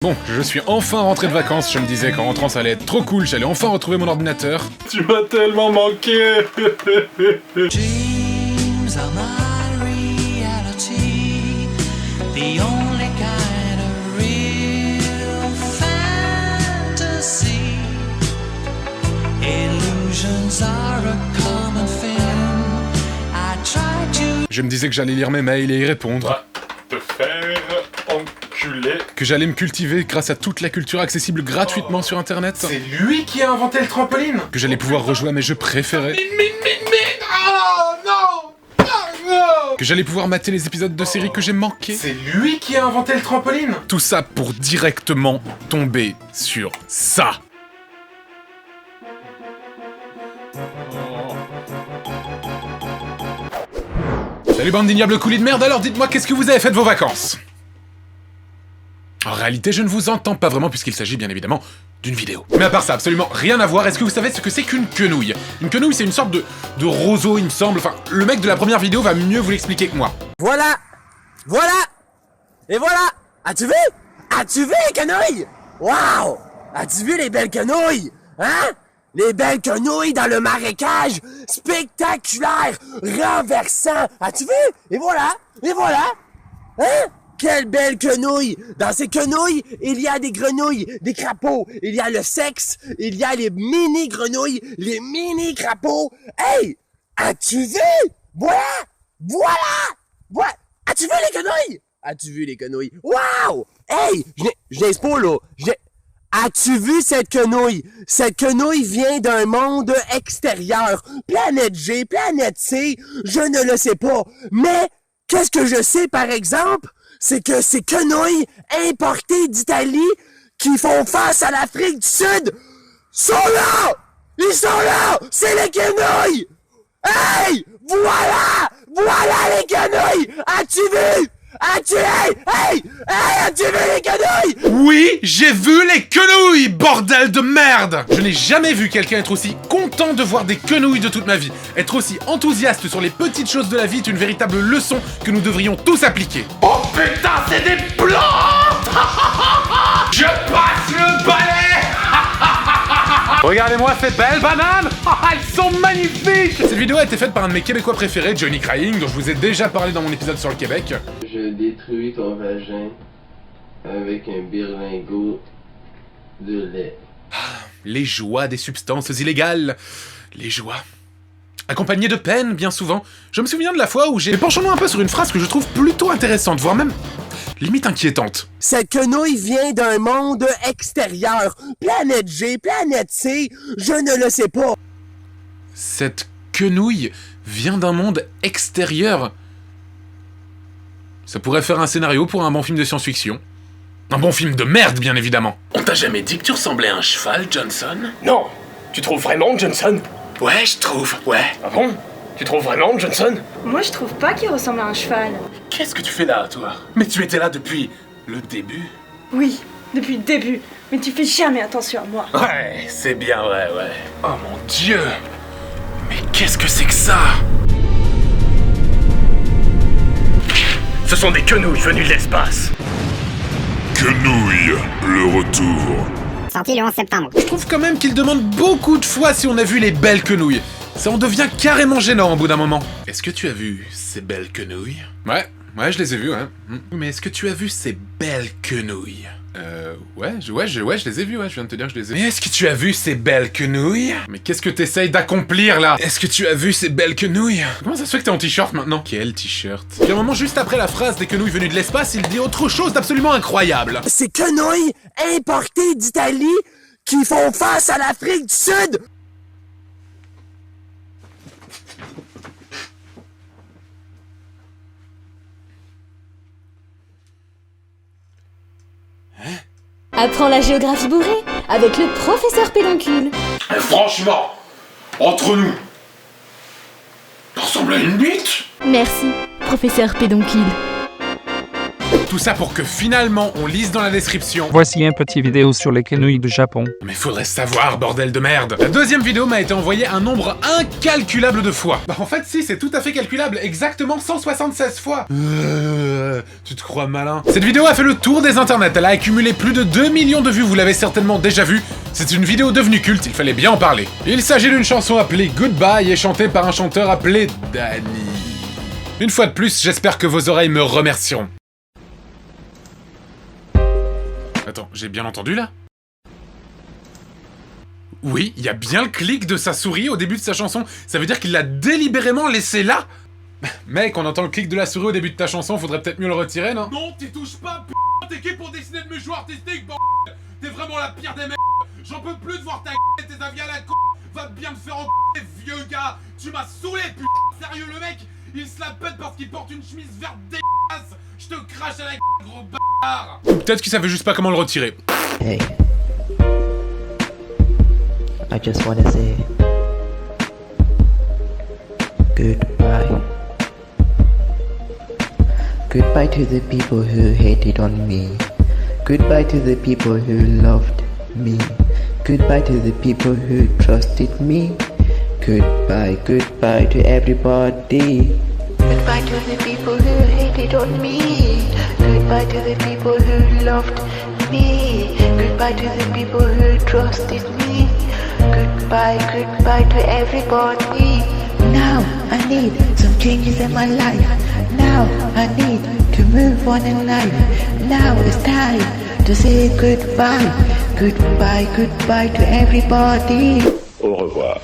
Bon, je suis enfin rentré de vacances, je me disais qu'en rentrant ça allait être trop cool, j'allais enfin retrouver mon ordinateur. Tu m'as tellement manqué. Dreams are my reality, the only kind of real fantasy. Illusions are a common thing. I try to. Je me disais que j'allais lire mes mails et y répondre. Te faire enculer. Que j'allais me cultiver grâce à toute la culture accessible gratuitement sur internet. C'est lui qui a inventé le trampoline. Que j'allais pouvoir rejouer à mes jeux préférés. Oh non. Non. Que j'allais pouvoir mater les épisodes de séries que j'ai manqués. C'est lui qui a inventé le trampoline. Tout ça pour directement tomber sur ça. Salut bande d'ignobles coulis de merde, alors dites-moi qu'est-ce que vous avez fait de vos vacances? En réalité, je ne vous entends pas vraiment puisqu'il s'agit bien évidemment d'une vidéo. Mais à part ça, absolument rien à voir, est-ce que vous savez ce que c'est qu'une quenouille? Une quenouille, c'est une sorte de roseau, il me semble, enfin, le mec de la première vidéo va mieux vous l'expliquer que moi. Voilà! Voilà! Et voilà! As-tu vu? As-tu vu les quenouilles? Waouh! As-tu vu les belles quenouilles? Hein? Les belles quenouilles dans le marécage! Spectaculaire! Renversant! As-tu vu? Et voilà! Et voilà! Hein? Quelle belle quenouille! Dans ces quenouilles, il y a des grenouilles, des crapauds, il y a le sexe, il y a les mini-grenouilles, les mini-crapauds. Hey! As-tu vu? Voilà! Voilà! Voilà! As-tu vu les quenouilles? As-tu vu les quenouilles? Waouh! Hey! Je n'ai pas là! As-tu vu cette quenouille? Cette quenouille vient d'un monde extérieur. Planète G, planète C, je ne le sais pas. Mais, qu'est-ce que je sais par exemple? C'est que ces quenouilles importées d'Italie qui font face à l'Afrique du Sud sont là! Ils sont là! C'est les quenouilles! Hey! Voilà! Voilà les quenouilles! As-tu vu? As-tu... Hey! Hey! Hey! As-tu vu les quenouilles? Oui, j'ai vu les quenouilles, bordel de merde! Je n'ai jamais vu quelqu'un être aussi content de voir des quenouilles de toute ma vie. Être aussi enthousiaste sur les petites choses de la vie est une véritable leçon que nous devrions tous appliquer. Oh putain, c'est des plantes. Je passe le balai. Regardez-moi ces belles bananes! Elles sont magnifiques! Cette vidéo a été faite par un de mes Québécois préférés, Johnny Crying, dont je vous ai déjà parlé dans mon épisode sur le Québec. Je détruis ton vagin avec un berlingot de lait. Les joies des substances illégales. Les joies. Accompagnées de peine, bien souvent. Je me souviens de la fois où j'ai... Mais penchons-nous un peu sur une phrase que je trouve plutôt intéressante, voire même... limite inquiétante. Cette quenouille vient d'un monde extérieur. Planète G, planète C, je ne le sais pas. Cette quenouille vient d'un monde extérieur. Ça pourrait faire un scénario pour un bon film de science-fiction. Un bon film de merde, bien évidemment. On t'a jamais dit que tu ressemblais à un cheval, Johnson? Non! Tu trouves vraiment, Johnson? Ouais, je trouve, ouais. Ah bon? Tu trouves vraiment, Johnson? Moi, je trouve pas qu'il ressemble à un cheval. Qu'est-ce que tu fais là, toi? Mais tu étais là depuis le début? Oui, depuis le début. Mais tu fais jamais attention à moi. Ouais, c'est bien vrai, ouais. Oh mon Dieu! Mais qu'est-ce que c'est que ça? Ce sont des quenouilles venues de l'espace. Quenouille, le retour. Sorti le 11 septembre. Je trouve quand même qu'il demande beaucoup de fois si on a vu les belles quenouilles. Ça en devient carrément gênant au bout d'un moment. Est-ce que tu as vu ces belles quenouilles? Ouais, je les ai vues, hein. Mais est-ce que tu as vu ces belles quenouilles? Ouais, je les ai vues, ouais, je viens de te dire que je les ai vues. Mais est-ce que tu as vu ces belles quenouilles? Mais qu'est-ce que t'essayes d'accomplir, là? Est-ce que tu as vu ces belles quenouilles? Comment ça se fait que t'es en t-shirt, maintenant? Quel t-shirt? Puis à un moment, juste après la phrase des quenouilles venues de l'espace, il dit autre chose d'absolument incroyable. Ces quenouilles importées d'Italie qui font face à l'Afrique du Sud. Apprends la géographie bourrée avec le professeur Pédoncule. Franchement, entre nous, ça ressemble à une bite. Merci, professeur Pédoncule. Tout ça pour que finalement on lise dans la description. Voici un petit vidéo sur les quenouilles du Japon. Mais faudrait savoir, bordel de merde. La deuxième vidéo m'a été envoyée un nombre incalculable de fois. Bah en fait si, c'est tout à fait calculable, exactement 176 fois. tu te crois malin. Cette vidéo a fait le tour des internets, elle a accumulé plus de 2 millions de vues, vous l'avez certainement déjà vu. C'est une vidéo devenue culte, il fallait bien en parler. Il s'agit d'une chanson appelée Goodbye et chantée par un chanteur appelé Danny. Une fois de plus, j'espère que vos oreilles me remercieront. Attends, j'ai bien entendu là? Oui, il y a bien le clic de sa souris au début de sa chanson. Ça veut dire qu'il l'a délibérément laissé là? Mec, on entend le clic de la souris au début de ta chanson, faudrait peut-être mieux le retirer, non? Non, t'y touches pas, t'es qui pour dessiner de mes choix artistiques, T'es vraiment la pire des mecs. J'en peux plus de voir ta et tes avis à la Va bien te faire vieux gars. Tu m'as saoulé, Sérieux, le mec, il se la pète parce qu'il porte une chemise verte dégueulasse. Je te crache à la gros bâtard. Ou peut-être qu'il savait juste pas comment le retirer. Hey. I just wanna say goodbye. Goodbye to the people who hated on me. Goodbye to the people who loved me. Goodbye to the people who trusted me. Goodbye, goodbye to everybody. Goodbye to the people who hated on me. Goodbye to the people who loved me. Goodbye to the people who trusted me. Goodbye, goodbye to everybody. Now I need some changes in my life. Now I need to move on in life. Now it's time to say goodbye. Goodbye, goodbye to everybody. Au revoir.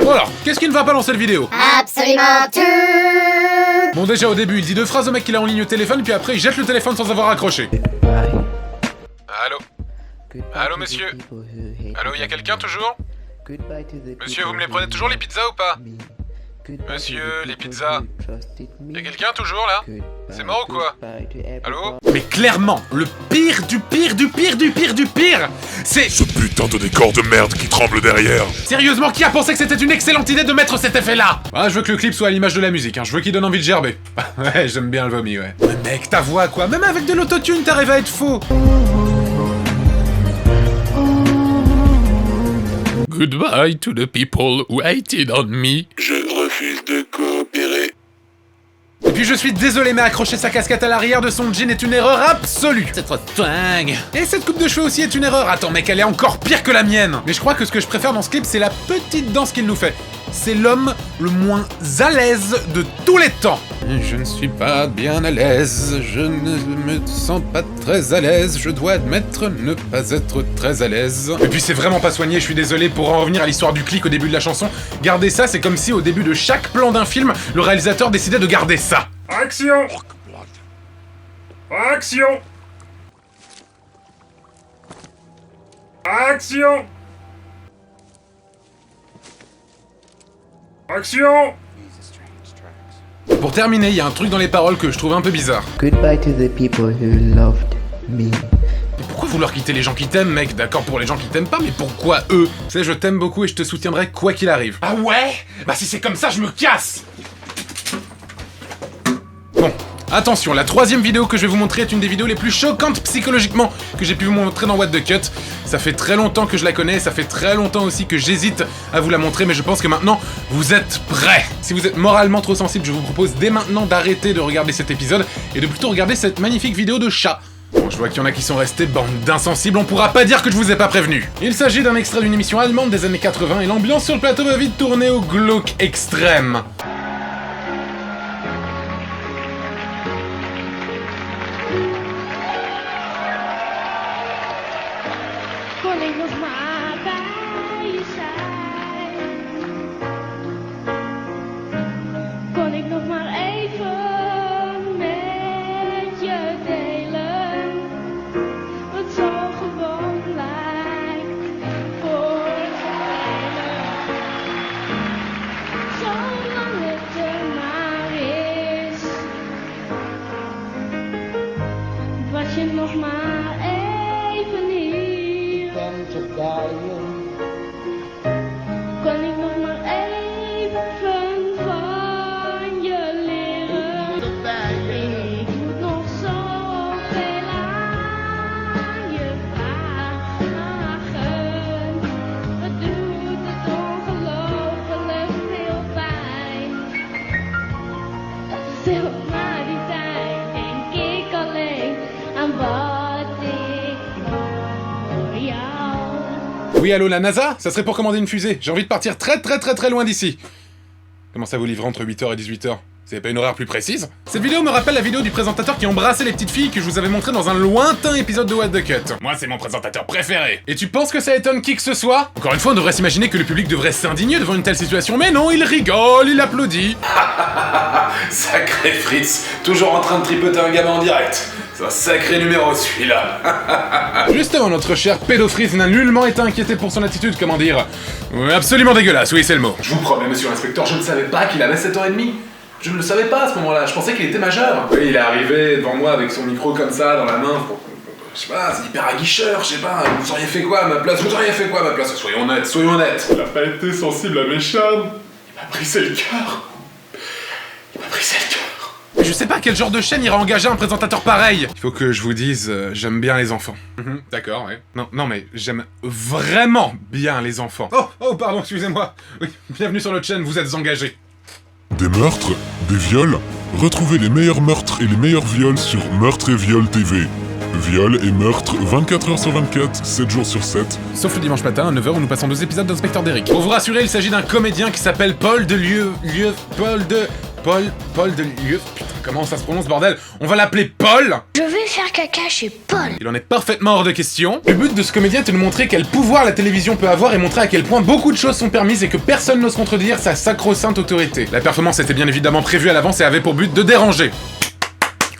Bon alors, qu'est-ce qui ne va pas dans cette vidéo? Absolument tout. Bon déjà au début, il dit deux phrases au mec qu'il a en ligne au téléphone, puis après il jette le téléphone sans avoir accroché. Allô? Allô monsieur? Allô, y a quelqu'un toujours? Monsieur, vous me les prenez toujours les pizzas ou pas? Monsieur, les pizzas... Y'a quelqu'un toujours là? C'est mort ou quoi? Allô? Mais clairement, le pire du pire du pire du pire du pire, c'est... Ce putain de décor de merde qui tremble derrière. Sérieusement, qui a pensé que c'était une excellente idée de mettre cet effet là? Ah, je veux que le clip soit à l'image de la musique, hein. Je veux qu'il donne envie de gerber. Ouais, j'aime bien le vomi, ouais. Mais mec, ta voix quoi, même avec de l'autotune, t'arrives à être faux. Goodbye to the people who hated on me. Je refuse de coopérer. Et puis je suis désolé, mais accrocher sa casquette à l'arrière de son jean est une erreur absolue. C'est trop twang. Et cette coupe de cheveux aussi est une erreur. Attends mec, elle est encore pire que la mienne. Mais je crois que ce que je préfère dans ce clip, c'est la petite danse qu'il nous fait. C'est l'homme le moins à l'aise de tous les temps. Je ne suis pas bien à l'aise, je ne me sens pas très à l'aise, je dois admettre ne pas être très à l'aise. Et puis c'est vraiment pas soigné, je suis désolé, pour en revenir à l'histoire du clic au début de la chanson, garder ça, c'est comme si au début de chaque plan d'un film, le réalisateur décidait de garder ça. Action! Action! Action! Action! Pour terminer, il y a un truc dans les paroles que je trouve un peu bizarre. Goodbye to the people who loved me. Mais pourquoi vouloir quitter les gens qui t'aiment, mec? D'accord pour les gens qui t'aiment pas, mais pourquoi eux? Tu sais, je t'aime beaucoup et je te soutiendrai quoi qu'il arrive. Ah ouais? Bah si c'est comme ça, je me casse! Bon, attention, la troisième vidéo que je vais vous montrer est une des vidéos les plus choquantes psychologiquement que j'ai pu vous montrer dans What the Cut. Ça fait très longtemps que je la connais, ça fait très longtemps aussi que j'hésite à vous la montrer, mais je pense que maintenant, vous êtes prêts. Si vous êtes moralement trop sensible, je vous propose dès maintenant d'arrêter de regarder cet épisode et de plutôt regarder cette magnifique vidéo de chat. Bon, je vois qu'il y en a qui sont restés, bande d'insensibles, on pourra pas dire que je vous ai pas prévenu. Il s'agit d'un extrait d'une émission allemande des années 80 et l'ambiance sur le plateau va vite tourner au glauque extrême. Kon ik nog maar bij je zijn? Kon ik nog maar even met je delen? Wat zo gewoon lijkt voor het hele. Zo lang Zeg maar die tijd, denk ik alleen aan wat ik voor jou. Oui, allô, la NASA? Ça serait pour commander une fusée. J'ai envie de partir très loin d'ici. Comment ça vous livrer entre 8h et 18h? Vous avez pas une horaire plus précise? Cette vidéo me rappelle la vidéo du présentateur qui embrassait les petites filles que je vous avais montré dans un lointain épisode de What the Cut. Moi, c'est mon présentateur préféré. Et tu penses que ça étonne qui que ce soit? Encore une fois, on devrait s'imaginer que le public devrait s'indigner devant une telle situation, mais non, il rigole, il applaudit. Sacré Fritz, toujours en train de tripoter un gamin en direct. C'est un sacré numéro celui-là. Justement, notre cher pédofrise n'a nullement été inquiété pour son attitude, comment dire... absolument dégueulasse, oui, c'est le mot. Je vous promets, monsieur l'inspecteur, je ne savais pas qu'il avait 7 ans et demi. Je ne le savais pas à ce moment-là, je pensais qu'il était majeur. Oui, il est arrivé devant moi avec son micro comme ça, dans la main. Je sais pas, c'est hyper aguicheur, je sais pas, vous auriez fait quoi à ma place? Vous auriez fait quoi à ma place? Soyons honnêtes, soyons honnêtes. Il a pas été sensible à mes charmes. Il m'a brisé le cœur. Il m'a brisé le cœur. Je sais pas quel genre de chaîne ira engager un présentateur pareil. Il faut que je vous dise, j'aime bien les enfants. D'accord, ouais. Non, mais j'aime vraiment bien les enfants. Oh, pardon, excusez-moi. Oui, bienvenue sur notre chaîne, vous êtes engagés. Des meurtres, des viols. Retrouvez les meilleurs meurtres et les meilleurs viols sur Meurtre et Viol TV. Viol et meurtre 24h sur 24, 7 jours sur 7. Sauf le dimanche matin à 9h où nous passons 2 épisodes d'Inspecteur Derrick. Pour vous rassurer, il s'agit d'un comédien qui s'appelle Paul Delieu... Paul Delieu... Putain, comment ça se prononce, bordel? On va l'appeler Paul. Je vais faire caca chez Paul. Il en est parfaitement hors de question. Le but de ce comédien est de nous montrer quel pouvoir la télévision peut avoir et montrer à quel point beaucoup de choses sont permises et que personne n'ose contredire sa sacro-sainte autorité. La performance était bien évidemment prévue à l'avance et avait pour but de déranger.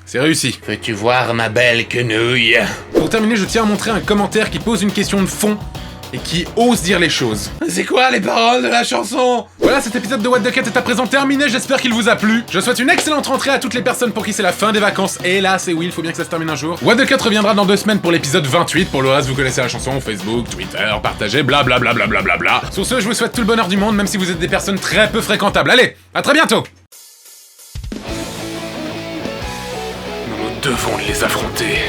C'est réussi. Veux-tu voir ma belle quenouille? Pour terminer, je tiens à montrer un commentaire qui pose une question de fond et qui ose dire les choses. C'est quoi les paroles de la chanson? Voilà, cet épisode de What the Cut est à présent terminé, j'espère qu'il vous a plu. Je souhaite une excellente rentrée à toutes les personnes pour qui c'est la fin des vacances. Et là, c'est oui, il faut bien que ça se termine un jour. What the Cut reviendra dans 2 semaines pour l'épisode 28. Pour le reste, vous connaissez la chanson, Facebook, Twitter, partagez, blablabla. Sur ce, je vous souhaite tout le bonheur du monde, même si vous êtes des personnes très peu fréquentables. Allez, à très bientôt. Nous devons les affronter.